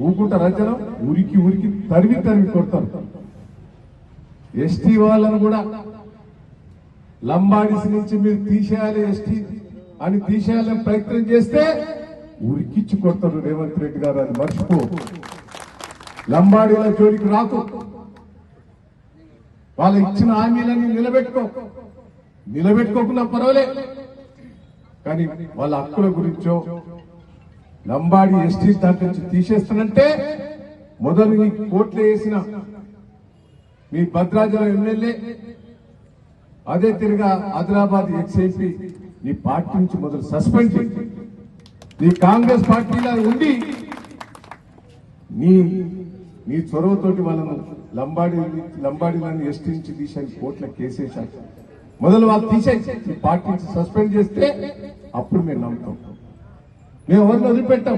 ఊకుంటారా జనం? ఉరికి ఉరికి తరిమి తరిమి కొడతారు. ఎస్టీ వాళ్ళను కూడా లంబాడిస్ నుంచి మీరు తీసేయాలి, ఎస్టీ అని తీసేయాలని ప్రయత్నం చేస్తే ఉరికిచ్చి కొడతారు రేవంత్ రెడ్డి గారు. అది మర్చిపో. లంబాడీల జోలికి రాకు. వాళ్ళ ఇచ్చిన హామీలన్నీ నిలబెట్టుకోకుండా పర్వాలేదు, కానీ వాళ్ళ హక్కుల గురించో లంబాడి ఎస్టీ దాంట్లో నుంచి తీసేస్తానంటే మొదలు నీ కోట్లు వేసిన మీ భద్రాచలం ఎమ్మెల్యే, అదే తిరిగా ఆదిలాబాద్ ఎక్స్ఐపీ నీ పార్టీ నుంచి మొదలు సస్పెండ్ చేసి నీ కాంగ్రెస్ పార్టీలో ఉండి నీ చొరవతోటి వాళ్ళను లంబాడీలను ఎస్టీ నుంచి తీసేసి కోట్ల కేసేశారు. మొదలు వాళ్ళు తీసేసి ఈ పార్టీ నుంచి సస్పెండ్ చేస్తే అప్పుడు మేము నమ్ముతాం. మేము ఎవరిని వదిలిపెట్టాం.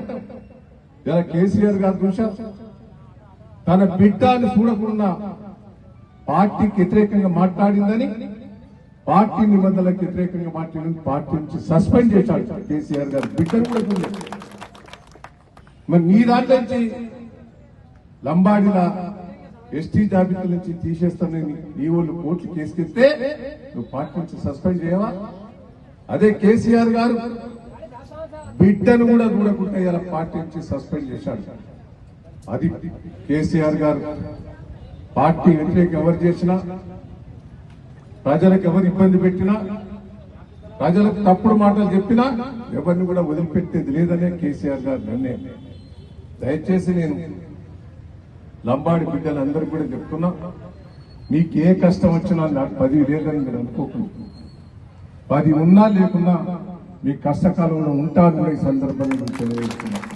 ఇలా కేసీఆర్ గారు చూశారు, తన బిడ్డని చూడకుండా పార్టీకి వ్యతిరేకంగా మాట్లాడిందని, పార్టీ నిబంధనలకు వ్యతిరేకంగా మాట్లాడింది, పార్టీ నుంచి సస్పెండ్ చేశాడు కేసీఆర్ గారు. బిడ్డను కూడా చూడలేదు. మరి నీ దాంట్లో నుంచి లంబాడీల ఎస్టీ జాబితా నుంచి తీసేస్తానని నీ వాళ్ళు కోర్టు కేసుకెళ్తే నువ్వు పార్టీ నుంచి సస్పెండ్ చేయవా? అదే కేసీఆర్ గారు బిడ్డను కూడా చూడకుండా ఇలా పార్టీ నుంచి సస్పెండ్ చేశాడు. అది కేసీఆర్ గారు పార్టీ వ్యతిరేక ఎవరు చేసినా, ప్రజలకు ఎవరు ఇబ్బంది పెట్టినా, ప్రజలకు తప్పుడు మాటలు చెప్పినా ఎవరిని కూడా వదిలిపెట్టేది లేదనే కేసీఆర్ గారు నిర్ణయం. దయచేసి నేను లంబాడి బిడ్డలందరికీ కూడా చెప్తున్నా, మీకు ఏ కష్టం వచ్చినా నాకు 10 లేదని మీరు అనుకోకుండా, 10 ఉన్నా లేకున్నా మీ కష్టకాలంలో ఉంటారని ఈ సందర్భంగా తెలియజేస్తున్నాను.